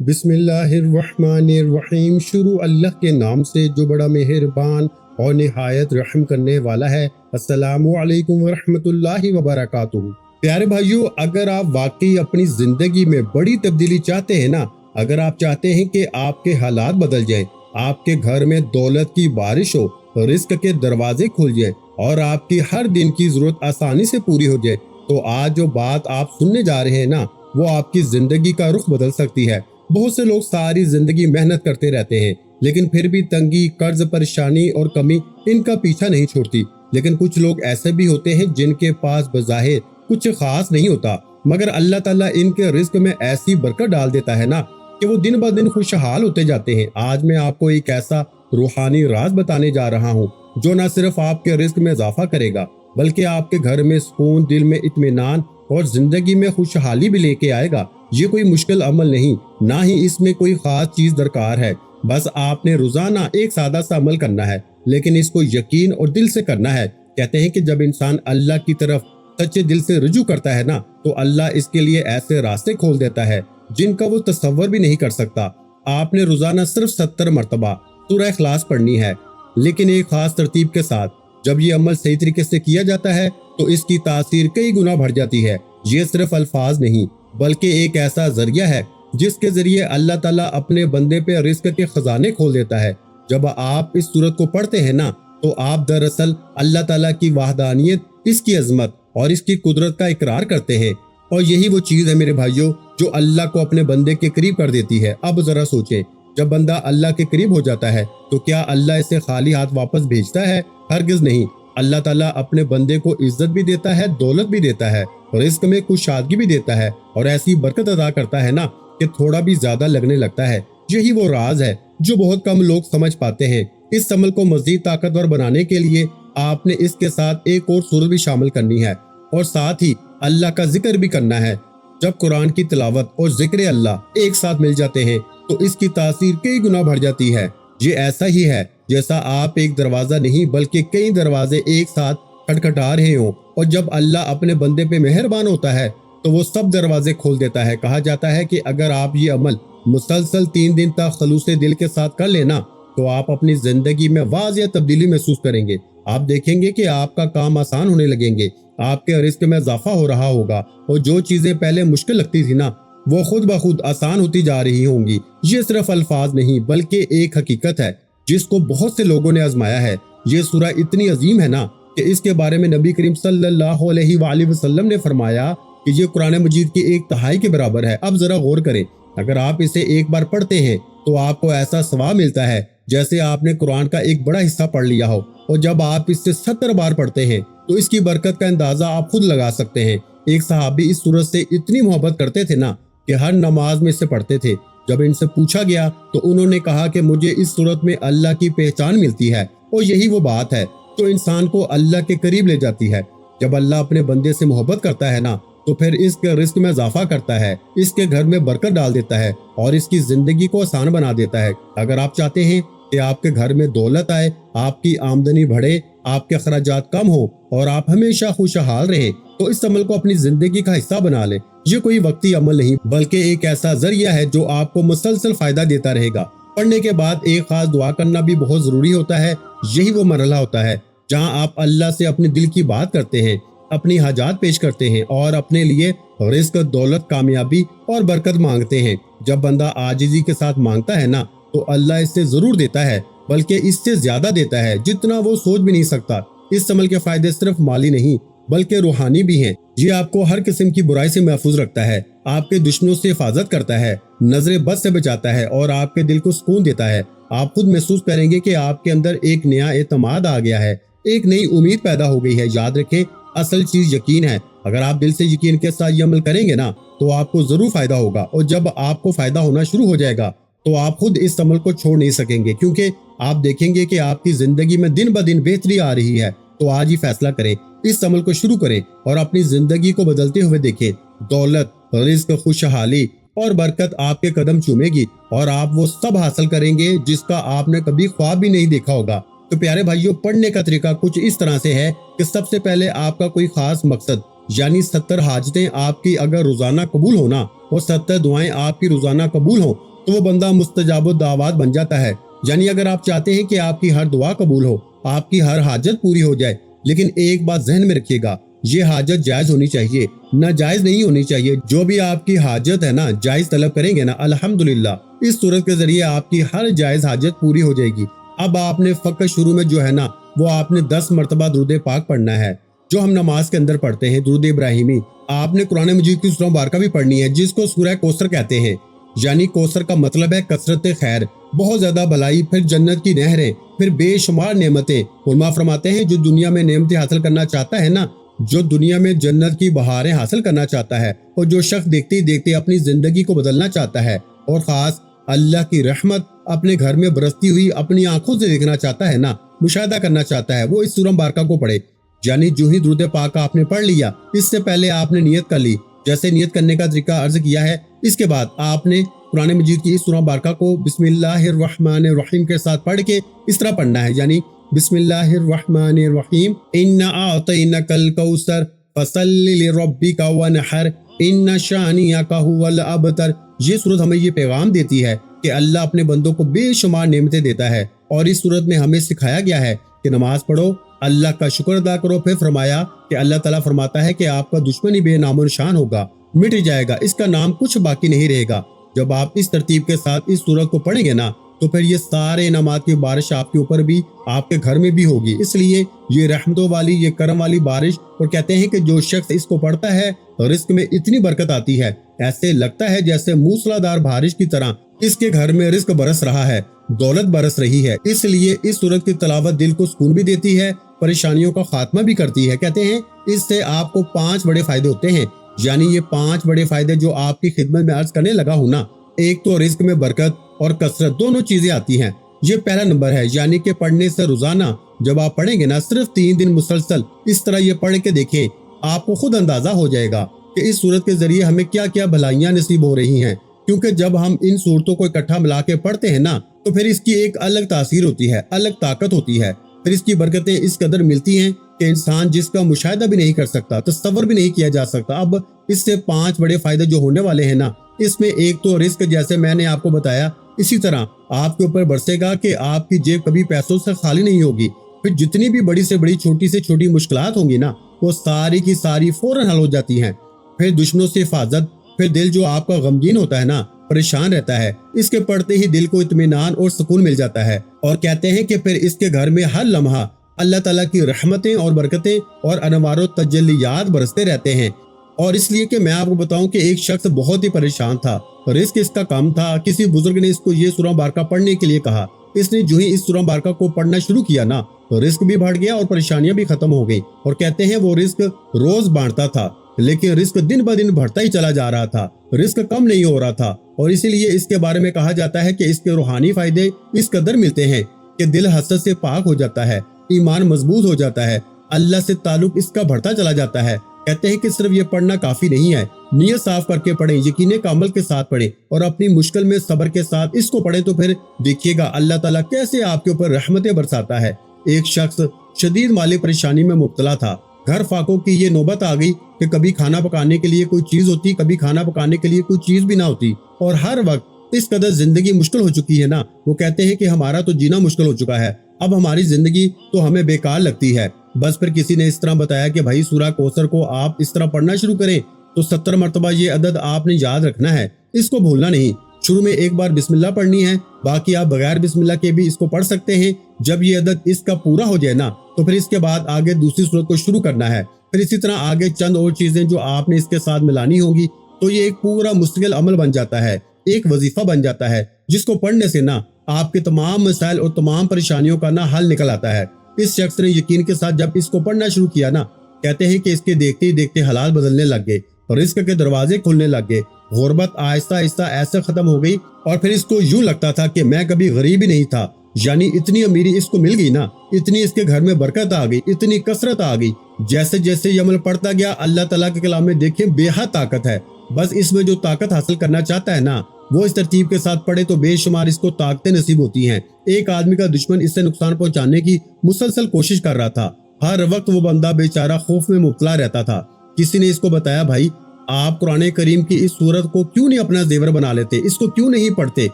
بسم اللہ الرحمن الرحیم۔ شروع اللہ کے نام سے جو بڑا مہربان اور نہایت رحم کرنے والا ہے۔ السلام علیکم ورحمۃ اللہ وبرکاتہ۔ پیارے بھائیو، اگر آپ واقعی اپنی زندگی میں بڑی تبدیلی چاہتے ہیں نا، اگر آپ چاہتے ہیں کہ آپ کے حالات بدل جائیں، آپ کے گھر میں دولت کی بارش ہو، رزق کے دروازے کھل جائیں اور آپ کی ہر دن کی ضرورت آسانی سے پوری ہو جائے، تو آج جو بات آپ سننے جا رہے ہیں نا، وہ آپ کی زندگی کا رخ بدل سکتی ہے۔ بہت سے لوگ ساری زندگی محنت کرتے رہتے ہیں، لیکن پھر بھی تنگی، قرض، پریشانی اور کمی ان کا پیچھا نہیں چھوڑتی۔ لیکن کچھ لوگ ایسے بھی ہوتے ہیں جن کے پاس بظاہر کچھ خاص نہیں ہوتا، مگر اللہ تعالیٰ ان کے رزق میں ایسی برکت ڈال دیتا ہے نا کہ وہ دن بہ دن خوشحال ہوتے جاتے ہیں۔ آج میں آپ کو ایک ایسا روحانی راز بتانے جا رہا ہوں جو نہ صرف آپ کے رزق میں اضافہ کرے گا، بلکہ آپ کے گھر میں سکون، دل میں اطمینان اور زندگی میں خوشحالی بھی لے کے آئے گا۔ یہ کوئی مشکل عمل نہیں، نہ ہی اس میں کوئی خاص چیز درکار ہے، بس آپ نے روزانہ ایک سادہ سا عمل کرنا ہے، لیکن اس کو یقین اور دل سے کرنا ہے۔ کہتے ہیں کہ جب انسان اللہ کی طرف سچے دل سے رجوع کرتا ہے نا، تو اللہ اس کے لیے ایسے راستے کھول دیتا ہے جن کا وہ تصور بھی نہیں کر سکتا۔ آپ نے روزانہ صرف 70 مرتبہ سورہ اخلاص پڑھنی ہے، لیکن ایک خاص ترتیب کے ساتھ۔ جب یہ عمل صحیح طریقے سے کیا جاتا ہے تو اس کی تاثیر کئی گنا بڑھ جاتی ہے۔ یہ صرف الفاظ نہیں، بلکہ ایک ایسا ذریعہ ہے جس کے ذریعے اللہ تعالیٰ اپنے بندے پہ رزق کے خزانے کھول دیتا ہے۔ جب آپ اس سورت کو پڑھتے ہیں نا، تو آپ دراصل اللہ تعالیٰ کی وحدانیت، اس کی عظمت اور اس کی قدرت کا اقرار کرتے ہیں، اور یہی وہ چیز ہے میرے بھائیوں جو اللہ کو اپنے بندے کے قریب کر دیتی ہے۔ اب ذرا سوچیں، جب بندہ اللہ کے قریب ہو جاتا ہے تو کیا اللہ اسے خالی ہاتھ واپس بھیجتا ہے؟ ہرگز نہیں۔ اللہ تعالیٰ اپنے بندے کو عزت بھی دیتا ہے، دولت بھی دیتا ہے، رزق میں کشادگی بھی دیتا ہے، اور ایسی برکت عطا کرتا ہے نا کہ تھوڑا بھی زیادہ لگنے لگتا ہے۔ یہی وہ راز ہے جو بہت کم لوگ سمجھ پاتے ہیں۔ اس عمل کو مزید طاقتور بنانے کے لیے آپ نے اس کے ساتھ ایک اور سورت بھی شامل کرنی ہے، اور ساتھ ہی اللہ کا ذکر بھی کرنا ہے۔ جب قرآن کی تلاوت اور ذکر اللہ ایک ساتھ مل جاتے ہیں تو اس کی تاثیر کئی گنا بڑھ جاتی ہے۔ یہ ایسا ہی ہے جیسا آپ ایک دروازہ نہیں بلکہ کئی دروازے ایک ساتھ کھٹکھٹا رہے ہوں، اور جب اللہ اپنے بندے پہ مہربان ہوتا ہے تو وہ سب دروازے کھول دیتا ہے۔ کہا جاتا ہے کہ اگر آپ یہ عمل مسلسل 3 دن تک خلوص دل کے ساتھ کر لینا تو آپ اپنی زندگی میں واضح تبدیلی محسوس کریں گے۔ آپ دیکھیں گے کہ آپ کا کام آسان ہونے لگیں گے، آپ کے رزق میں اضافہ ہو رہا ہوگا، اور جو چیزیں پہلے مشکل لگتی تھی نا، وہ خود بخود آسان ہوتی جا رہی ہوں گی۔ یہ صرف الفاظ نہیں بلکہ ایک حقیقت ہے جس کو بہت سے لوگوں نے آزمایا ہے۔ یہ سورہ اتنی عظیم ہے نا کہ اس کے بارے میں نبی کریم صلی اللہ علیہ وآلہ وسلم نے فرمایا کہ یہ قرآن مجید کی 1/3 کے برابر ہے۔ اب ذرا غور کریں، اگر آپ اسے ایک بار پڑھتے ہیں تو آپ کو ایسا ثواب ملتا ہے جیسے آپ نے قرآن کا ایک بڑا حصہ پڑھ لیا ہو، اور جب آپ اس سے 70 بار پڑھتے ہیں تو اس کی برکت کا اندازہ آپ خود لگا سکتے ہیں۔ ایک صحابی اس سورت سے اتنی محبت کرتے تھے نا کہ ہر نماز میں اسے پڑھتے تھے۔ جب ان سے پوچھا گیا تو انہوں نے کہا کہ مجھے اس سورت میں اللہ کی پہچان ملتی ہے، اور یہی وہ بات ہے جو انسان کو اللہ کے قریب لے جاتی ہے۔ جب اللہ اپنے بندے سے محبت کرتا ہے نا تو پھر اس کے رزق میں اضافہ کرتا ہے، اس کے گھر میں برکت ڈال دیتا ہے اور اس کی زندگی کو آسان بنا دیتا ہے۔ اگر آپ چاہتے ہیں کہ آپ کے گھر میں دولت آئے، آپ کی آمدنی بڑھے، آپ کے اخراجات کم ہو اور آپ ہمیشہ خوشحال رہیں، تو اس عمل کو اپنی زندگی کا حصہ بنا لیں۔ یہ کوئی وقتی عمل نہیں بلکہ ایک ایسا ذریعہ ہے جو آپ کو مسلسل فائدہ دیتا رہے گا۔ پڑھنے کے بعد ایک خاص دعا کرنا بھی بہت ضروری ہوتا ہے۔ یہی وہ مرحلہ ہوتا ہے جہاں آپ اللہ سے اپنے دل کی بات کرتے ہیں، اپنی حاجات پیش کرتے ہیں اور اپنے لیے رزق، دولت، کامیابی اور برکت مانگتے ہیں۔ جب بندہ عاجزی کے ساتھ مانگتا ہے نا تو اللہ اس سے ضرور دیتا ہے، بلکہ اس سے زیادہ دیتا ہے جتنا وہ سوچ بھی نہیں سکتا۔ اس عمل کے فائدے صرف مالی نہیں بلکہ روحانی بھی ہیں۔ یہ آپ کو ہر قسم کی برائی سے محفوظ رکھتا ہے، آپ کے دشمنوں سے حفاظت کرتا ہے، نظر بد سے بچاتا ہے اور آپ کے دل کو سکون دیتا ہے۔ آپ خود محسوس کریں گے کہ آپ کے اندر ایک نیا اعتماد آ گیا ہے، ایک نئی امید پیدا ہو گئی ہے۔ یاد رکھیں، اصل چیز یقین ہے۔ اگر آپ دل سے یقین کے ساتھ یہ عمل کریں گے نا تو آپ کو ضرور فائدہ ہوگا، اور جب آپ کو فائدہ ہونا شروع ہو جائے گا تو آپ خود اس عمل کو چھوڑ نہیں سکیں گے، کیونکہ آپ دیکھیں گے کہ آپ کی زندگی میں دن بہ دن بہتری آ رہی ہے۔ تو آج ہی فیصلہ کریں، اس عمل کو شروع کریں اور اپنی زندگی کو بدلتے ہوئے دیکھیں۔ دولت، رزق، خوشحالی اور برکت آپ کے قدم چومے گی، اور آپ وہ سب حاصل کریں گے جس کا آپ نے کبھی خواب بھی نہیں دیکھا ہوگا۔ تو پیارے بھائیوں، پڑھنے کا طریقہ کچھ اس طرح سے ہے کہ سب سے پہلے آپ کا کوئی خاص مقصد यानी 70 हाजतें आपकी अगर रोजाना कबूल होना और 70 दुआएं आपकी रोजाना कबूल हो तो वो बंदा मुस्तजाब दावत बन जाता है। यानी अगर आप चाहते हैं कि आपकी हर दुआ कबूल हो, आपकी हर हाजत पूरी हो जाए, लेकिन एक बात जहन में रखिएगा, ये हाजत जायज होनी चाहिए, नाजायज नहीं होनी चाहिए। जो भी आपकी हाजत है ना, जायज तलब करेंगे ना, अल्हम्दुलिल्लाह इस सूरत के जरिए आपकी हर जायज हाजत पूरी हो जाएगी। अब आपने फकत शुरू में जो है ना, वो आपने 10 मरतबा दुरूद पाक पढ़ना है, जो हम नमाज के अंदर पढ़ते हैं, दुरूद इब्राहिमी। आपने कुरान मजीद की सूरह मुबारका भी पढ़नी है, जिसको सूरह कौसर कहते हैं। यानी कौसर का मतलब है कसरत खैर, बहुत ज्यादा भलाई, फिर जन्नत की नहरें, फिर बेशुमार नेमतें। उलमा फरमाते हैं जो दुनिया में नेमतें हासिल करना चाहता है ना, जो दुनिया में जन्नत की बहारें हासिल करना चाहता है, और जो शख्स देखते ही देखते अपनी जिंदगी को बदलना चाहता है, और खास अल्लाह की रहमत अपने घर में बरसती हुई अपनी आंखों से देखना चाहता है ना, मुशाहिदा करना चाहता है, वो इस सूरह मुबारका को पढ़े। यानी जो ही दुरूद पाक आपने पढ़ लिया, इससे पहले आपने नियत कर ली, जैसे नियत करने का तरीका अर्ज किया है। इसके बाद आपने कुरान मजीद की इस सूरह मुबारका को बिस्मिल्लाहिर्रहमानिर्रहीम के साथ पढ़ के इस तरह पढ़ना है, यानी बिस्मिल्लाहिर्रहमानिर्रहीम इन्ना अअतैनकल कौसर फसल्लि लिरब्बिका वनहर इन्ना शानियका हुवल अबतर। ये सूरत हमें ये पैगाम देती है कि अल्लाह अपने बंदों को बेशुमार नेमतें देता है, और इस सूरत में हमें सिखाया गया है कि नमाज पढ़ो, अल्लाह का शुक्र अदा करो। फिर फरमाया कि अल्लाह ताला फरमाता है कि आपका दुश्मनी बेनामो निशान होगा, मिट जाएगा, इसका नाम कुछ बाकी नहीं रहेगा। जब आप इस तरतीब के साथ इस सूरत को पढ़ेंगे ना, तो फिर ये सारे इनामात की बारिश आपके ऊपर भी, आपके घर में भी होगी। इसलिए ये रहमतों वाली, ये करम वाली बारिश। और कहते हैं कि जो शख्स इसको पढ़ता है, रिस्क में इतनी बरकत आती है, ऐसे लगता है जैसे मूसलाधार बारिश की तरह इसके घर में रिस्क बरस रहा है, दौलत बरस रही है। इसलिए इस सूरत की तलावत दिल को सुकून भी देती है, परेशानियों का खात्मा भी करती है। कहते हैं इससे आपको 5 बड़े फायदे होते हैं। यानी ये 5 बड़े फायदे जो आपकी खिदमत में अर्ज करने लगा हूं ना, एक तो रिस्क में बरकत और कसरत दोनों चीजें आती हैं। ये पहला नंबर है। यानी कि पढ़ने से रोजाना जब आप पढ़ेंगे ना, सिर्फ 3 दिन मुसलसल इस तरह ये पढ़ के देखें, आपको खुद अंदाजा हो जाएगा कि इस सूरत के जरिए हमें क्या क्या भलाइयां नसीब हो रही हैं। क्योंकि जब हम इन सूरतों को इकट्ठा मिला के पढ़ते हैं ना, तो फिर इसकी एक अलग तासीर होती है, अलग ताकत होती है। फिर इसकी बरकतें इस कदर मिलती हैं कि इंसान जिसका मुशाहिदा भी नहीं कर सकता, तसव्वुर भी नहीं किया जा सकता। अब इससे 5 बड़े फायदे जो होने वाले हैं ना, इसमें एक तो रिस्क, जैसे मैंने आपको बताया, इसी तरह आपके ऊपर बरसेगा कि आपकी जेब कभी पैसों से खाली नहीं होगी। फिर जितनी भी बड़ी से बड़ी, छोटी से छोटी मुश्किलात होंगी ना, वो सारी की सारी फौरन हल हो जाती हैं। फिर दुश्मनों से हिफाजत, फिर दिल जो आपका गमगीन होता है ना, परेशान रहता है, इसके पढ़ते ही दिल को इत्मीनान और सुकून मिल जाता है। और कहते हैं कि फिर इसके घर में हर लम्हा अल्लाह ताला की रहमतें और बरकतें और अनवार तजल्लियात बरसते रहते हैं। और इसलिए कि मैं आपको बताऊं कि एक शख्स बहुत ही परेशान था, रिस्क इसका कम था। किसी बुजुर्ग ने इसको ये सूरह मुबारका पढ़ने के लिए कहा। इसने जो ही इस सूरह मुबारका को पढ़ना शुरू किया ना, तो रिस्क भी बढ़ गया और परेशानियां भी खत्म हो गई। और कहते हैं वो रिस्क रोज बांटता था, लेकिन रिस्क दिन ब दिन बढ़ता ही चला जा रहा था, रिस्क कम नहीं हो रहा था। और इसीलिए इसके बारे में कहा जाता है कि इसके रूहानी फायदे इस कदर मिलते हैं कि दिल हसद से पाक हो जाता है, ईमान मजबूत हो जाता है, अल्लाह से ताल्लुक इसका बढ़ता चला जाता है। कहते हैं कि सिर्फ ये पढ़ना काफी नहीं है, नियत साफ करके पढ़ें, यकीन कामल के साथ पढ़ें, और अपनी मुश्किल में सब्र के साथ इसको पढ़ें, तो फिर देखिएगा अल्लाह ताला कैसे आपके ऊपर रहमतें बरसाता है। एक शख्स शदीद माली परेशानी में मुब्तला था, घर फाकों की ये नौबत आ गई कि कभी खाना पकाने के लिए कोई चीज होती, कभी खाना पकाने के लिए कोई चीज भी ना होती, और हर वक्त इस कदर जिंदगी मुश्किल हो चुकी है ना। वो कहते हैं कि हमारा तो जीना मुश्किल हो चुका है, अब हमारी जिंदगी तो हमें बेकार लगती है। बस फिर किसी ने इस तरह बताया कि भाई सूरह कौसर को आप इस तरह पढ़ना शुरू करें, तो 70 मरतबा ये अदद आपने याद रखना है, इसको भूलना नहीं। शुरू में एक बार बिस्मिल्लाह पढ़नी है, बाकी आप बगैर बिस्मिल्लाह के भी इसको पढ़ सकते हैं। जब ये अदद इसका पूरा हो जाए ना, तो फिर इसके बाद आगे दूसरी सूरत को शुरू करना है। फिर इसी तरह आगे चंद और चीजें जो आपने इसके साथ मिलानी होंगी, तो ये एक पूरा मुस्तकिल अमल बन जाता है, एक वजीफा बन जाता है, जिसको पढ़ने से ना आपके तमाम मसाइल और तमाम परेशानियों का ना हल निकल आता है। इस शख्स ने यकीन के साथ जब इसको पढ़ना शुरू किया ना, कहते हैं कि इसके देखते ही देखते हालात बदलने लग गए, रिस्क के दरवाजे खुलने लग गए, गुर्बत आहिस्ता आहिस्ता ऐसे खत्म हो गई। और फिर इसको यूं लगता था कि मैं कभी गरीब ही नहीं था, यानी इतनी अमीरी इसको मिल गई ना, इतनी इसके घर में बरकत आ गई, इतनी कसरत आ गई। जैसे जैसे ये अमल पढ़ता गया, अल्लाह ताला के कलाम में देखें बेहद ताकत है। बस इसमें जो ताकत हासिल करना चाहता है ना, वो इस तरतीब के साथ पढ़े तो बेशुमार इसको ताकतें नसीब होती हैं। एक आदमी का दुश्मन इससे नुकसान पहुंचाने की मुसलसल कोशिश कर रहा था, हर वक्त वो बंदा बेचारा खौफ में मुब्तला रहता था। किसी ने इसको बताया, भाई आप कुरान करीम की इस सूरत को क्यों नहीं अपना जेवर बना लेते, इसको क्यों नहीं पढ़ते।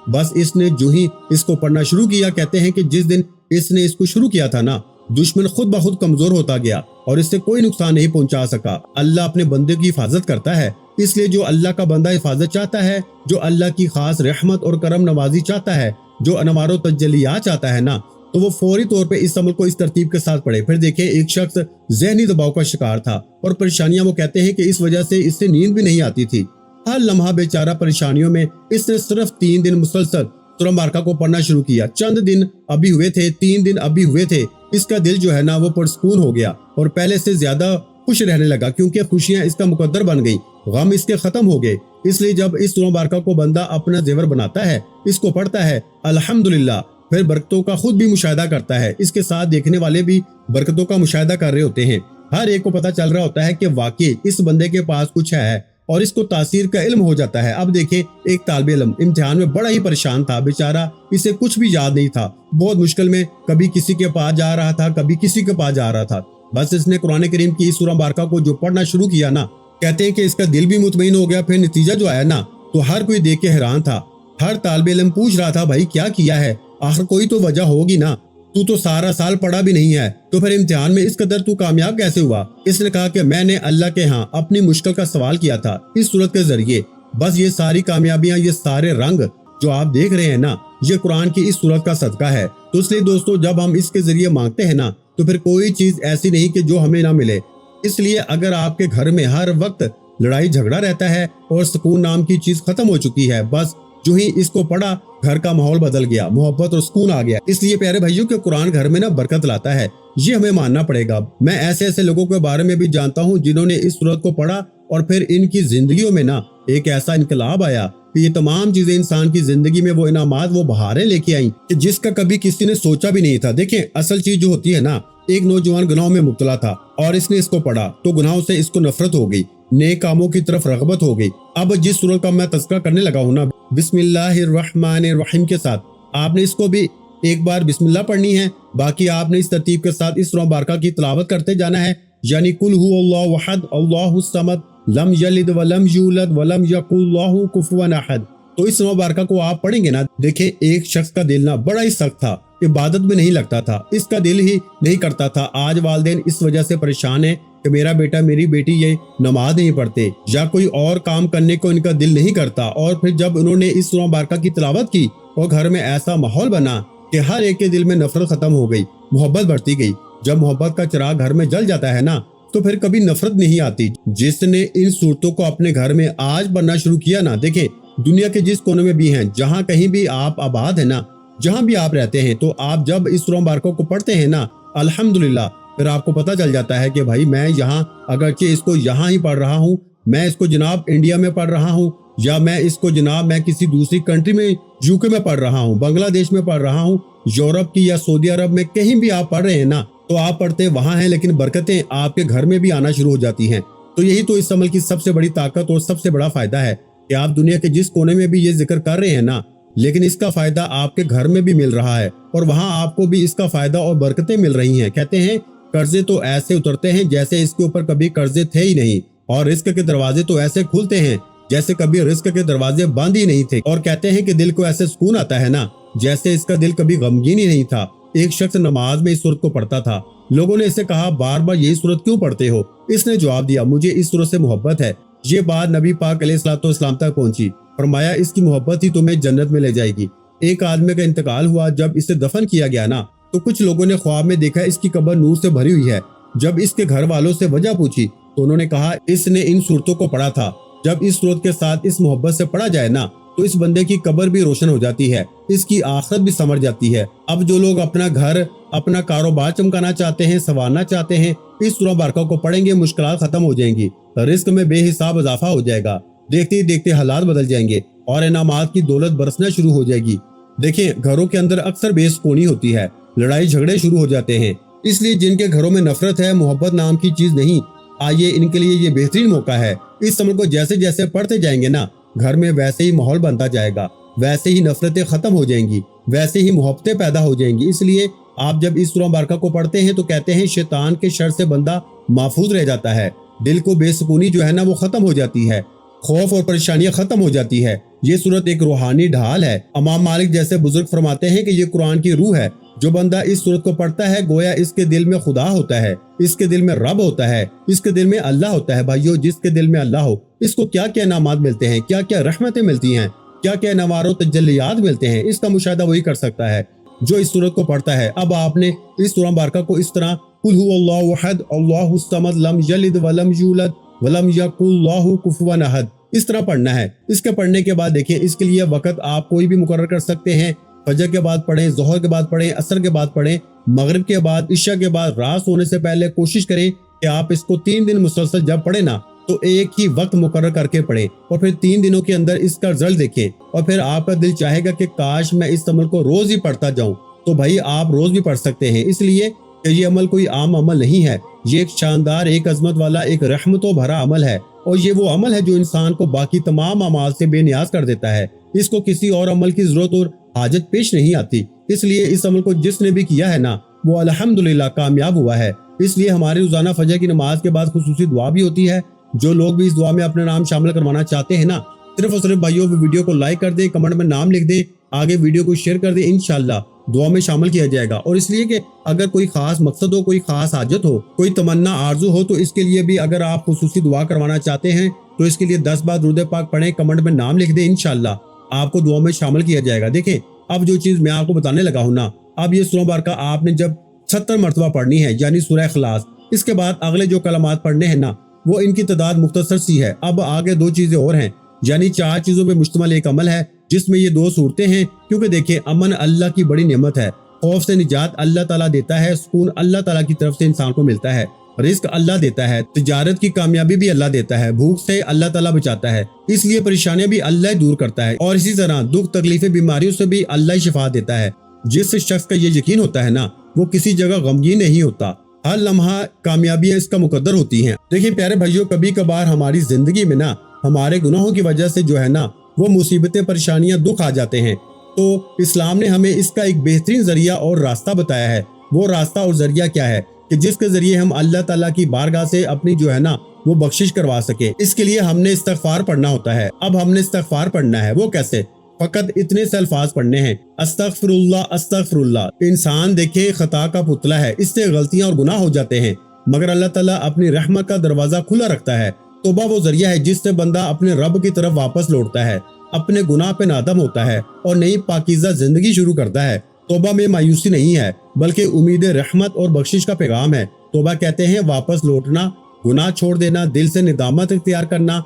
बस इसने जो ही इसको पढ़ना शुरू किया, कहते हैं कि जिस दिन इसने इसको शुरू किया था ना, दुश्मन खुद ब खुद कमजोर होता गया और इससे कोई नुकसान नहीं पहुंचा सका। अल्लाह अपने बंदे की हिफाजत करता है, इसलिए जो अल्लाह का बंदा हिफाजत चाहता है, जो अल्लाह की खास रहमत और करम नवाजी चाहता है, जो अनवारो तजल्लियात चाहता है ना, तो वो फौरी तौर पे इस अमल को इस तरतीब के साथ पढ़े। फिर देखें, एक शख्स जहनी दबाव का शिकार था और परेशानियां, वो कहते हैं कि इस वजह से इससे नींद भी नहीं आती थी। हर लम्हा बेचारा परेशानियों में, इसने सिर्फ 3 दिन मुसलसल सूरह मुबारका को पढ़ना शुरू किया। चंद दिन अभी हुए थे, 3 दिन अभी हुए थे, इसका दिल जो है ना वो पुरसकून हो गया और पहले से ज्यादा खुश रहने लगा, क्योंकि खुशियां इसका मुकद्दर बन गई, गम इसके खत्म हो गए। इसलिए जब इस सूरह मुबारका को बंदा अपना जेवर बनाता है, इसको पढ़ता है, अल्हम्दुलिल्लाह, फिर बरकतों का खुद भी मुशाहिदा करता है, इसके साथ देखने वाले भी बरकतों का मुशाहिदा कर रहे होते हैं। हर एक को पता चल रहा होता है कि वाकई इस बंदे के पास कुछ है और इसको तासीर का इल्म हो जाता है। अब देखें, एक तालिब इल्म इम्तिहान में बड़ा ही परेशान था, बेचारा इसे कुछ भी याद नहीं था, बहुत मुश्किल में, कभी किसी के पास जा रहा था, कभी किसी के पास जा रहा था। बस इसने कुरान करीम की इस सूरह मुबारका को जो पढ़ना शुरू किया ना, कहते हैं कि इसका दिल भी मुतमईन हो गया। फिर नतीजा जो आया ना, तो हर कोई देख के हैरान था। हर तालिब इल्म पूछ रहा था, भाई क्या किया है, आखिर कोई तो वजह होगी ना, तू तो सारा साल पढ़ा भी नहीं है, तो फिर इम्तिहान में इस कदर तू कामयाब कैसे हुआ। इसने कहा कि मैंने अल्लाह के यहाँ अपनी मुश्किल का सवाल किया था इस सूरत के जरिए। बस ये सारी कामयाबियां, ये सारे रंग जो आप देख रहे हैं ना, ये कुरान की इस सूरत का सदका है। तो इसलिए दोस्तों, जब हम इसके जरिए मांगते हैं ना, तो फिर कोई चीज ऐसी नहीं कि जो हमें ना मिले। इसलिए अगर आपके घर में हर वक्त लड़ाई झगड़ा रहता है और सुकून नाम की चीज खत्म हो चुकी है, बस जो ही इसको पढ़ा, घर का माहौल बदल गया, मोहब्बत और सुकून आ गया। इसलिए प्यारे भाइयों के कुरान घर में ना बरकत लाता है, ये हमें मानना पड़ेगा। मैं ऐसे ऐसे लोगों के बारे में भी जानता हूँ जिन्होंने इस सूरत को पढ़ा और फिर इनकी जिंदगियों में ना एक ऐसा इनकलाब आया कि ये तमाम चीजें इंसान की जिंदगी में वो इनामात, वो बहारें लेके आई कि जिसका कभी किसी ने सोचा भी नहीं था। देखें, असल चीज जो होती है ना, एक नौजवान गुनाहों में मुब्तला था और इसने इसको पढ़ा तो गुनाहों से इसको नफरत हो गई, नेक कामों की तरफ रगबत हो गई। अब जिस सूरत का मैं तज़किरा करने लगा हूँ ना, बिस्मिल्लाहिर्रहमानिर्रहीम के साथ, आपने इसको भी एक बार बिस्मिल्लाह पढ़नी है, बाकी आपने इस तरतीब के साथ इस सूरह मुबारका की तिलावत करते जाना है। यानी कुल हुवल्लाहु अहद अल्लाहुस समद लम यलिद वलम यूलद वलम यकुल लहू कुफुवन अहद। तो इस सूरह मुबारका को आप पढ़ेंगे ना, देखें, एक शख्स का दिल ना बड़ा ही सख्त था, इबादत में नहीं लगता था, इसका दिल ही नहीं करता था। आज वालिदैन इस वजह से परेशान है कि मेरा बेटा मेरी बेटी ये नमाज नहीं पढ़ते या कोई और काम करने को इनका दिल नहीं करता। और फिर जब उन्होंने इस सूरह मुबारका की तिलावत की और घर में ऐसा माहौल बना कि हर एक के दिल में नफरत खत्म हो गई, मोहब्बत बढ़ती गई। जब मोहब्बत का चिराग घर में जल जाता है ना, तो फिर कभी नफरत नहीं आती। जिसने इन सूरतों को अपने घर में आज पढ़ना शुरू किया ना, देखें, दुनिया के जिस कोने में भी हैं, जहाँ कहीं भी आप आबाद है ना, जहाँ भी आप रहते हैं, तो आप जब इस सूरह मुबारका को पढ़ते हैं ना, अल्हम्दुलिल्लाह, फिर आपको पता चल जाता है कि भाई मैं यहाँ, अगरचे इसको यहाँ ही पढ़ रहा हूँ, मैं इसको जनाब इंडिया में पढ़ रहा हूँ, या मैं इसको जनाब मैं किसी दूसरी कंट्री में, यूके में पढ़ रहा हूँ, बांग्लादेश में पढ़ रहा हूँ, यूरोप की या सऊदी अरब में, कहीं भी आप पढ़ रहे हैं ना, तो आप पढ़ते वहाँ हैं, लेकिन बरकतें आपके घर में भी आना शुरू हो जाती हैं। तो यही तो इस अमल की सबसे बड़ी ताकत और सबसे बड़ा फायदा है कि आप दुनिया के जिस कोने में भी ये जिक्र कर रहे हैं ना, लेकिन इसका फायदा आपके घर में भी मिल रहा है और वहाँ आपको भी इसका फायदा और बरकतें मिल रही हैं। कहते हैं, कर्जे तो ऐसे उतरते हैं जैसे इसके ऊपर कभी कर्जे थे ही नहीं, और रिस्क के दरवाजे तो ऐसे खुलते हैं जैसे कभी रिस्क के दरवाजे बंद ही नहीं थे। और कहते हैं कि दिल को ऐसे सुकून आता है ना, जैसे इसका दिल कभी गमगीन ही नहीं था। एक शख्स नमाज में इस सूरत को पढ़ता था, लोगों ने इससे कहा, बार बार यही सूरत क्यों पढ़ते हो? इसने जवाब दिया, मुझे इस सूरत से मोहब्बत है। ये बात नबी पाक अलैहिस्सलाम तक पहुंची, फरमाया, इसकी मोहब्बत ही तुम्हें जन्नत में ले जाएगी। एक आदमी का इंतकाल हुआ, जब इसे दफन किया गया ना, तो कुछ लोगों ने ख्वाब में देखा इसकी कब्र नूर से भरी हुई है। जब इसके घर वालों से वजह पूछी तो उन्होंने कहा, इसने इन सूरतों को पढ़ा था। जब इस सूरत के साथ इस मोहब्बत से पढ़ा जाए ना, तो इस बंदे की कब्र भी रोशन हो जाती है, इसकी आखिरत भी संवर जाती है। अब जो लोग अपना घर, अपना कारोबार चमकाना चाहते हैं, संवारना चाहते हैं, इस सूरह मुबारका को पढ़ेंगे, मुश्किलात खत्म हो जाएंगी, रिस्क में बेहिसाब इजाफा हो जाएगा, देखते ही देखते हालात बदल जाएंगे और इनामात की दौलत बरसना शुरू हो जाएगी। देखें, घरों के अंदर अक्सर बेसुकूनी होती है, लड़ाई झगड़े शुरू हो जाते हैं। इसलिए जिनके घरों में नफरत है, मोहब्बत नाम की चीज नहीं, आइए इनके लिए ये बेहतरीन मौका है। इस अमल को जैसे जैसे पढ़ते जाएंगे ना, घर में वैसे ही माहौल बनता जाएगा, वैसे ही नफरतें खत्म हो जाएंगी, वैसे ही मोहब्बतें पैदा हो जाएंगी। इसलिए आप जब इस सूरह मुबारका को पढ़ते हैं तो कहते हैं शैतान के शर से बंदा महफूज रह जाता है। دل کو بے سکونی جو ہے نا وہ ختم ہو جاتی ہے، خوف اور پریشانیاں ختم ہو جاتی ہے۔ یہ صورت ایک روحانی ڈھال ہے۔ امام مالک جیسے بزرگ فرماتے ہیں کہ یہ قرآن کی روح ہے۔ جو بندہ اس صورت کو پڑھتا ہے گویا اس کے دل میں خدا ہوتا ہے، اس کے دل میں رب ہوتا ہے، اس کے دل میں اللہ ہوتا ہے۔ بھائیو، جس کے دل میں اللہ ہو اس کو کیا کیا انعامات ملتے ہیں، کیا کیا رحمتیں ملتی ہیں، کیا کیا انوار و تجلیات ملتے ہیں، اس کا مشاہدہ وہی کر سکتا ہے جو اس صورت کو پڑھتا ہے۔ اب آپ نے اس سورہ مبارکہ کو اس طرح قل هو اللہ احد اللہ الصمد لم یلد ولم یولد ولم یکن له کفوا احد، اس طرح پڑھنا ہے۔ اس کے پڑھنے کے بعد دیکھیں، اس کے لیے وقت آپ کوئی بھی مقرر کر سکتے ہیں۔ فجر کے بعد پڑھیں، ظہر کے بعد پڑھیں، عصر کے بعد پڑھیں، مغرب کے بعد، عشاء کے بعد، رات سونے سے پہلے کوشش کریں کہ آپ اس کو 3 دن مسلسل جب پڑھیں نا تو ایک ہی وقت مقرر کر کے پڑھیں، اور پھر 3 دنوں کے اندر اس کا رزلٹ دیکھیں، اور پھر آپ کا دل چاہے گا کہ کاش میں اس عمل کو روز ہی پڑھتا جاؤں۔ تو بھائی آپ روز بھی پڑھ سکتے ہیں، اس لیے کہ یہ عمل کوئی عام عمل نہیں ہے، یہ ایک شاندار، ایک عظمت والا، ایک رحمتوں بھرا عمل ہے، اور یہ وہ عمل ہے جو انسان کو باقی تمام اعمال سے بے نیاز کر دیتا ہے۔ اس کو کسی اور عمل کی ضرورت اور حاجت پیش نہیں آتی، اس لیے اس عمل کو جس نے بھی کیا ہے نا وہ الحمدللہ کامیاب ہوا ہے۔ اس لیے ہماری روزانہ فجر کی نماز کے بعد خصوصی دعا بھی ہوتی ہے۔ جو لوگ بھی اس دعا میں اپنا نام شامل کروانا چاہتے ہیں نا، صرف اور صرف بھائیوں ویڈیو کو لائک کر دیں، کمنٹ میں نام لکھ دیں، آگے ویڈیو کو شیئر کر دیں، انشاءاللہ دعا میں شامل کیا جائے گا۔ اور اس لیے کہ اگر کوئی خاص مقصد ہو، کوئی خاص حاجت ہو، کوئی تمنا آرزو ہو، تو اس کے لیے بھی اگر آپ خصوصی دعا کروانا چاہتے ہیں تو اس کے لیے 10 بار درود پاک پڑھیں، کمنٹ میں نام لکھ دیں، انشاءاللہ آپ کو دعا میں شامل کیا جائے گا۔ دیکھیں، اب جو چیز میں آپ کو بتانے لگا ہوں نا، اب یہ سورہ مبارکہ آپ نے جب 70 مرتبہ پڑھنی ہے، یعنی سورہ اخلاص، اس کے بعد اگلے جو کلمات پڑھنے ہیں نا وہ ان کی تعداد مختصر سی ہے۔ اب آگے 2 چیزیں اور ہیں، یعنی 4 چیزوں پہ مشتمل ایک عمل ہے جس میں یہ 2 صورتیں ہیں، کیونکہ دیکھیں امن اللہ کی بڑی نعمت ہے، خوف سے نجات اللہ تعالیٰ دیتا ہے، سکون اللہ تعالیٰ کی طرف سے انسان کو ملتا ہے، رزق اللہ دیتا ہے، تجارت کی کامیابی بھی اللہ دیتا ہے، بھوک سے اللہ تعالیٰ بچاتا ہے، اس لیے پریشانیاں بھی اللہ دور کرتا ہے، اور اسی طرح دکھ تکلیفیں بیماریوں سے بھی اللہ شفا دیتا ہے۔ جس شخص کا یہ یقین ہوتا ہے نا وہ کسی جگہ غمگین نہیں ہوتا، ہر لمحہ کامیابیاں اس کا مقدر ہوتی ہیں۔ دیکھیں پیارے بھائیوں، کبھی کبھار ہماری زندگی میں نا ہمارے گناہوں کی وجہ سے جو ہے نا وہ مصیبتیں، پریشانیاں، دکھ آ جاتے ہیں، تو اسلام نے ہمیں اس کا ایک بہترین ذریعہ اور راستہ بتایا ہے۔ وہ راستہ اور ذریعہ کیا ہے کہ جس کے ذریعے ہم اللہ تعالیٰ کی بارگاہ سے اپنی جو ہے نا وہ بخشش کروا سکے۔ اس کے لیے ہم نے استغفار پڑھنا ہوتا ہے۔ اب ہم نے استغفار پڑھنا ہے، وہ کیسے؟ فقط اتنے سے الفاظ پڑھنے ہیں، استغفر اللہ استغفر اللہ۔ انسان دیکھے خطا کا پتلا ہے، اس سے غلطیاں اور گناہ ہو جاتے ہیں، مگر اللہ تعالیٰ اپنی رحمت کا دروازہ کھلا رکھتا ہے۔ توبہ وہ ذریعہ ہے جس سے بندہ اپنے رب کی طرف واپس لوٹتا ہے، اپنے گناہ پہ نادم ہوتا ہے اور نئی پاکیزہ زندگی شروع کرتا ہے۔ توبہ میں مایوسی نہیں ہے بلکہ امید رحمت اور بخشش کا پیغام ہے۔ توبہ کہتے ہیں واپس لوٹنا، گناہ چھوڑ دینا، دل سے ندامت اختیار کرنا،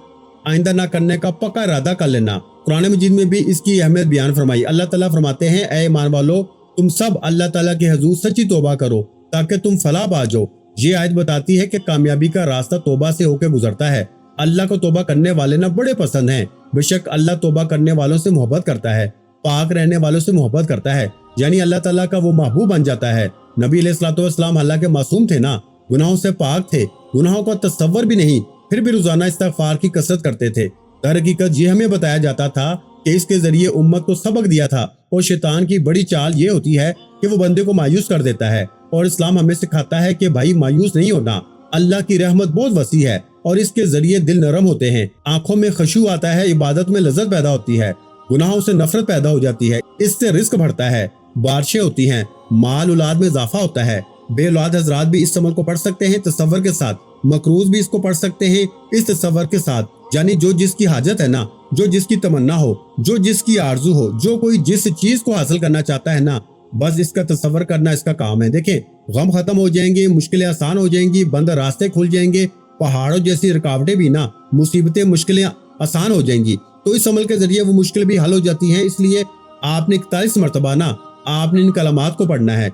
آئندہ نہ کرنے کا پکا ارادہ کر لینا۔ قرآن مجید میں بھی اس کی اہمیت بیان فرمائی۔ اللہ تعالیٰ فرماتے ہیں، اے ایمان والو، تم سب اللہ تعالیٰ کے حضور سچی توبہ کرو تاکہ تم فلاح پا جاؤ۔ یہ آیت بتاتی ہے کہ کامیابی کا راستہ توبہ سے ہو کے گزرتا ہے۔ اللہ کو توبہ کرنے والے نہ بڑے پسند ہیں، بے شک اللہ توبہ کرنے والوں سے محبت کرتا ہے، پاک رہنے والوں سے محبت کرتا ہے، یعنی اللہ تعالیٰ کا وہ محبوب بن جاتا ہے۔ نبی علیہ الصلوۃ والسلام حالانکہ معصوم تھے نا، گناہوں سے پاک تھے، گناہوں کا تصور بھی نہیں، پھر بھی روزانہ استغفار کی کثرت کرتے تھے۔ در حقیقت یہ ہمیں بتایا جاتا تھا کہ اس کے ذریعے امت کو سبق دیا تھا، اور شیطان کی بڑی چال یہ ہوتی ہے کہ وہ بندے کو مایوس کر دیتا ہے، اور اسلام ہمیں سکھاتا ہے کہ بھائی مایوس نہیں ہونا، اللہ کی رحمت بہت وسیع ہے اور اس کے ذریعے دل نرم ہوتے ہیں، آنکھوں میں خشوع آتا ہے، عبادت میں لذت پیدا ہوتی ہے، گناہوں سے نفرت پیدا ہو جاتی ہے، اس سے رزق بڑھتا ہے، بارشیں ہوتی ہیں، مال اولاد میں اضافہ ہوتا ہے۔ بے اولاد حضرات بھی اس عمل کو پڑھ سکتے ہیں تصور کے ساتھ، مقروض بھی اس کو پڑھ سکتے ہیں اس تصور کے ساتھ، یعنی جو جس کی حاجت ہے نا، جو جس کی تمنا ہو، جو جس کی آرزو ہو، جو کوئی جس چیز کو حاصل کرنا چاہتا ہے نا، بس اس کا تصور کرنا اس کا کام ہے۔ دیکھیں غم ختم ہو جائیں گے، مشکلیں آسان ہو جائیں گی، بند راستے کھل جائیں گے، پہاڑوں جیسی رکاوٹیں بھی نا، مصیبتیں، مشکلیں آسان ہو جائیں گی، تو اس عمل کے ذریعے وہ مشکل بھی حل ہو جاتی ہیں۔ اس لیے آپ نے 41 مرتبہ نا آپ نے ان کلمات کو پڑھنا ہے۔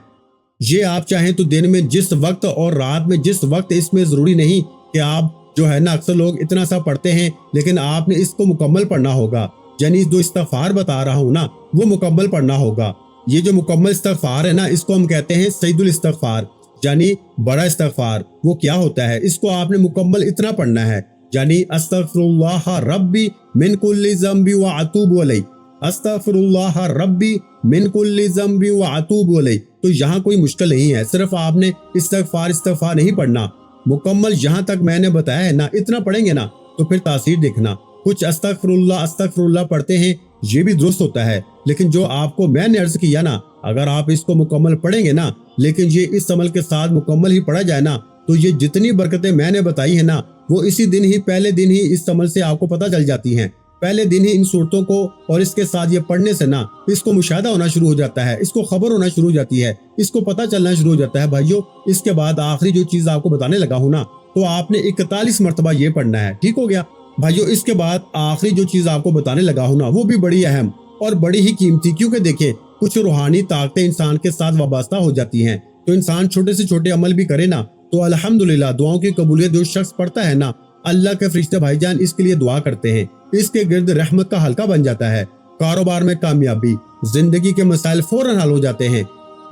یہ آپ چاہیں تو دن میں جس وقت اور رات میں جس وقت، اس میں ضروری نہیں کہ آپ جو ہے نا، اکثر لوگ اتنا سا پڑھتے ہیں لیکن آپ نے اس کو مکمل پڑھنا ہوگا، یعنی جو استغفار بتا رہا ہوں نا وہ مکمل پڑھنا ہوگا۔ یہ جو مکمل استغفار ہے نا اس کو ہم کہتے ہیں سید الاستغفار، یعنی بڑا استغفار۔ وہ کیا ہوتا ہے؟ اس کو آپ نے مکمل اتنا پڑھنا ہے، یعنی استغفر اللہ ربی من کل ذنب واتوب الیہ، استغفر اللہ ربی من کل ذنب واتوب الیہ۔ تو یہاں کوئی مشکل نہیں ہے، صرف آپ نے استغفار نہیں پڑھنا، मुकम्मल यहाँ तक मैंने बताया है ना, इतना पढ़ेंगे ना तो फिर तासीर देखना। कुछ अस्तगफिरुल्लाह पढ़ते हैं, ये भी दुरुस्त होता है, लेकिन जो आपको मैंने अर्ज किया ना, अगर आप इसको मुकम्मल पढ़ेंगे ना, लेकिन ये इस अमल के साथ मुकम्मल ही पढ़ा जाए ना, तो ये जितनी बरकतें मैंने बताई है ना, वो इसी दिन ही, पहले दिन ही इस अमल से आपको पता चल जाती हैं। पहले दिन ही इन सूरतों को और इसके साथ ये पढ़ने से ना, इसको मुशाहदा होना शुरू हो जाता है, इसको खबर होना शुरू हो जाती है, इसको पता चलना शुरू हो जाता है भाइयों। इसके बाद आखिरी जो चीज आपको बताने लगा हूँ ना, तो आपने 41 मरतबा ये पढ़ना है, ठीक हो गया भाइयों। इसके बाद आखिरी जो चीज आपको बताने लगा हूँ ना, वो भी बड़ी अहम और बड़ी ही कीमती, क्योंकि देखें कुछ रूहानी ताकतें इंसान के साथ वाबस्ता हो जाती हैं। तो इंसान छोटे से छोटे अमल भी करे ना, तो अल्हम्दुलिल्लाह दुआओं की कबूलियत जो शख्स पढ़ता है ना, अल्लाह के फरिश्ते भाईजान इसके लिए दुआ करते हैं, इसके गिर्द रहमत का हल्का बन जाता है। कारोबार में कामयाबी, जिंदगी के मसाइल फौरन हल हो जाते हैं,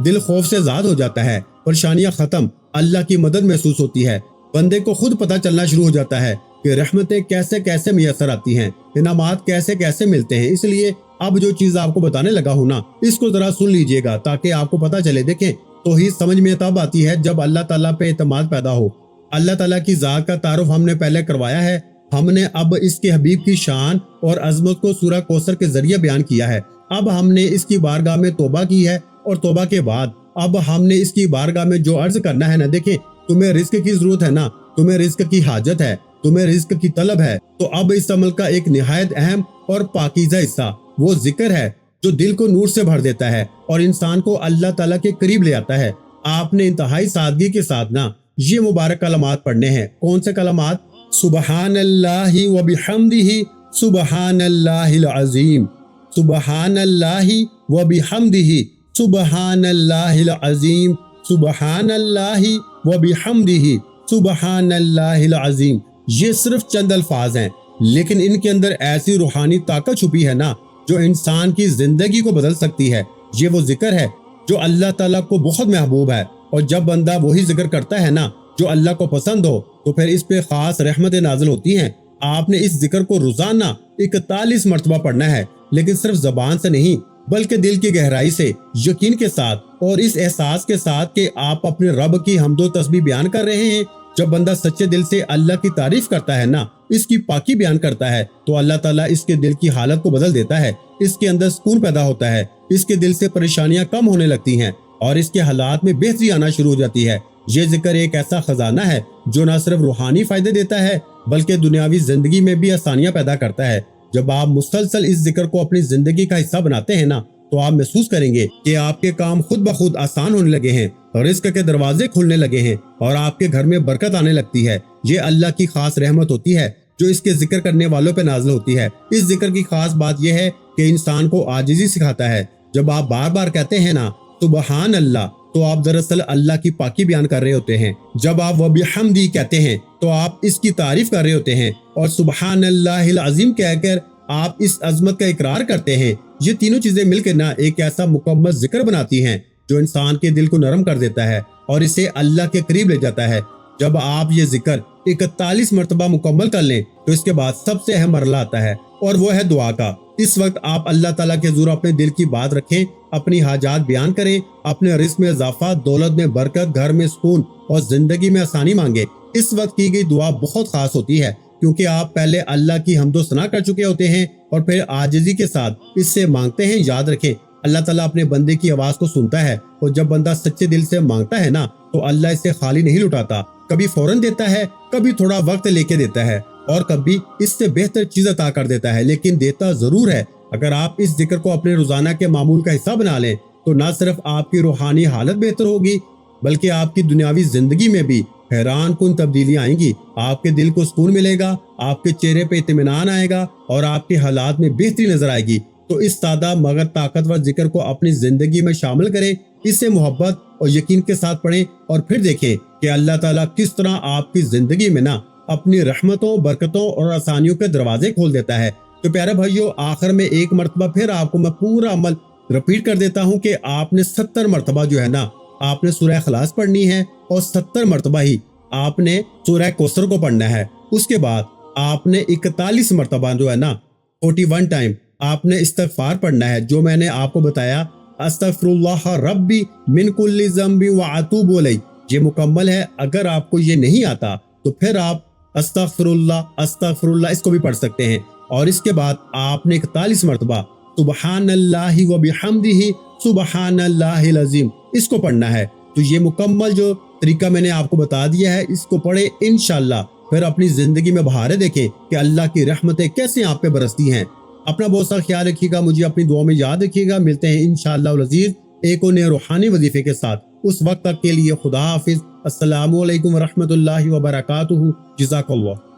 दिल खौफ से आजाद हो जाता है, परेशानियां खत्म, अल्लाह की मदद महसूस होती है। बंदे को खुद पता चलना शुरू हो जाता है कि रहमतें कैसे कैसे मुयस्सर आती हैं, इनामात कैसे कैसे मिलते हैं। इसलिए अब जो चीज आपको बताने लगा हूँ ना, इसको जरा सुन लीजिएगा ताकि आपको पता चले। देखें तौहीद समझ में तब आती है जब अल्लाह ताला पे एतमाद पैदा हो। अल्लाह ताला की जात का तारुफ हमने पहले करवाया है, हमने अब इसके हबीब की शान और अजमत को सूरह कौसर के जरिए बयान किया है। अब हमने इसकी बारगाह में तौबा की है, और तौबा के बाद अब हमने इसकी बारगाह में जो अर्ज करना है ना, देखें तुम्हें रिस्क की जरूरत है ना, तुम्हें रिस्क की हाजत है, तुम्हें रिस्क की तलब है, तो अब इस अमल का एक निहायत अहम और पाकीज़ा हिस्सा वो जिक्र है जो दिल को नूर से भर देता है और इंसान को अल्लाह ताला के करीब ले आता है। आपने इंतहाई सादगी के साथ ना ये मुबारक कलमात पढ़ने हैं। कौन से कलमात? सुबहानल्लाहि व बिहम्दिही सुबहानल्लाहिल अज़ीम, सुबहानल्लाहि व बिहम्दिही सुबहानल्लाहिल अज़ीम, सुबहानल्लाहि व बिहम्दिही सुबहानल्लाहिल अज़ीम। ये सिर्फ चंद अल्फाज हैं, लेकिन इनके अंदर ऐसी रूहानी ताकत छुपी है ना, जो इंसान की जिंदगी को बदल सकती है। ये वो जिक्र है जो अल्लाह ताला को बहुत महबूब है, और जब बंदा वही जिक्र करता है ना जो अल्लाह को पसंद हो, तो फिर इस पे खास रहमतें नाजिल होती हैं। आपने इस जिक्र को रोजाना 41 मरतबा पढ़ना है, लेकिन सिर्फ जबान से नहीं बल्कि दिल की गहराई से, यकीन के साथ और इस एहसास के साथ कि आप अपने रब की हम्दो तस्बीह बयान कर रहे हैं। जब बंदा सच्चे दिल से अल्लाह की तारीफ करता है ना, इसकी पाकी बयान करता है, तो अल्लाह ताला इसके दिल की हालत को बदल देता है, इसके अंदर सुकून पैदा होता है, इसके दिल से परेशानियां कम होने लगती हैं और इसके हालात में बेहतरी आना शुरू हो जाती है। ये जिक्र एक ऐसा खजाना है जो न सिर्फ रूहानी फायदे देता है बल्कि दुनियावी जिंदगी में भी आसानियां पैदा करता है। जब आप मुसलसल इस जिक्र को अपनी जिंदगी का हिस्सा बनाते हैं ना, तो आप महसूस करेंगे कि आपके काम खुद ब खुद आसान होने लगे हैं, रिस्क के दरवाजे खुलने लगे हैं और आपके घर में बरकत आने लगती है। ये अल्लाह की खास रहमत होती है जो इसके जिक्र करने वालों पे नाज़िल होती है। इस जिक्र की खास बात यह है कि इंसान को आजिज़ी सिखाता है। जब आप बार बार कहते हैं ना सुबहान अल्लाह, तो आप दरअसल अल्लाह की पाकी बयान कर रहे होते हैं। जब आप वबिहम्दी कहते हैं तो आप इसकी तारीफ कर रहे होते हैं, और सुबहान अल्लाहिल अज़ीम कहकर आप इस अजमत का इकरार करते हैं। ये तीनों चीजें मिलकर ना एक ऐसा मुकम्मल जिक्र बनाती हैं जो इंसान के दिल को नरम कर देता है और इसे अल्लाह के करीब ले जाता है। जब आप ये जिक्र 41 मरतबा मुकम्मल कर लें, तो इसके बाद सबसे अहम मरला आता है, और वो है दुआ का। इस वक्त आप अल्लाह ताला के हुज़ूर अपने दिल की बात रखें, अपनी हाजात बयान करें, अपने रिस्क में इजाफा, दौलत में बरकत, घर में सुकून और जिंदगी में आसानी मांगे। इस वक्त की गई दुआ बहुत खास होती है, क्योंकि आप पहले अल्लाह की हम्दो सना कर चुके होते हैं और फिर आजिज़ी के साथ इससे मांगते हैं। याद रखें, अल्लाह ताला अपने बंदे की आवाज को सुनता है, और जब बंदा सच्चे दिल से मांगता है ना, तो अल्लाह इसे खाली नहीं लुटाता। कभी फौरन देता है, कभी थोड़ा वक्त लेके देता है, और कभी इससे बेहतर चीज अता कर देता है, लेकिन देता जरूर है। अगर आप इस जिक्र को अपने रोजाना के मामूल का हिस्सा बना लें, तो न सिर्फ आपकी रूहानी हालत बेहतर होगी, बल्कि आपकी दुनियावी जिंदगी में भी हैरान कुन तब्दीलियां आएंगी। आपके दिल को सुकून मिलेगा, आपके चेहरे पे इत्मीनान आएगा और आपके हालात में बेहतरी नजर आएगी। तो इस सादा मगर ताकतवर जिक्र को अपनी जिंदगी में शामिल करें, इससे मोहब्बत और यकीन के साथ पढ़ें, और फिर देखें कि अल्लाह ताला किस तरह आपकी जिंदगी में ना अपनी रहमतों, बरकतों और आसानियों के दरवाजे खोल देता है। तो प्यारे भाइयों, आखिर में एक मरतबा फिर आपको मैं पूरा अमल रिपीट कर देता हूँ कि आपने 70 मरतबा जो है ना, आपने सूरह इखलास पढ़नी है, और 70 मरतबा ही आपने सूरह कौसर को पढ़ना है। उसके बाद आपने 41 मरतबा जो है ना, 41 टाइम आपने इस्तगफार पढ़ना है, जो मैंने आपको बताया, अस्तगफिरुल्लाह रब्बी मिन कुल्ली ज़ंबी व अतूबु इलैह। یہ مکمل ہے۔ اگر آپ کو یہ نہیں آتا تو پھر آپ استغفراللہ اس کو بھی پڑھ سکتے ہیں، اور اس کے بعد آپ نے 41 مرتبہ سبحان اللہ و بحمدہ سبحان اللہ العظیم اس کو پڑھنا ہے۔ تو یہ مکمل جو طریقہ میں نے آپ کو بتا دیا ہے، اس کو پڑھے انشاءاللہ، پھر اپنی زندگی میں بہاریں دیکھیں کہ اللہ کی رحمتیں کیسے آپ پہ برستی ہیں۔ اپنا بہت سا خیال رکھیے گا، مجھے اپنی دعا میں یاد رکھیے گا۔ ملتے ہیں انشاءاللہ العزیز ایک اور نئے روحانی وظیفے کے ساتھ۔ اس وقت تک کے لیے خدا حافظ۔ السلام علیکم ورحمۃ اللہ وبرکاتہ۔ جزاک اللہ۔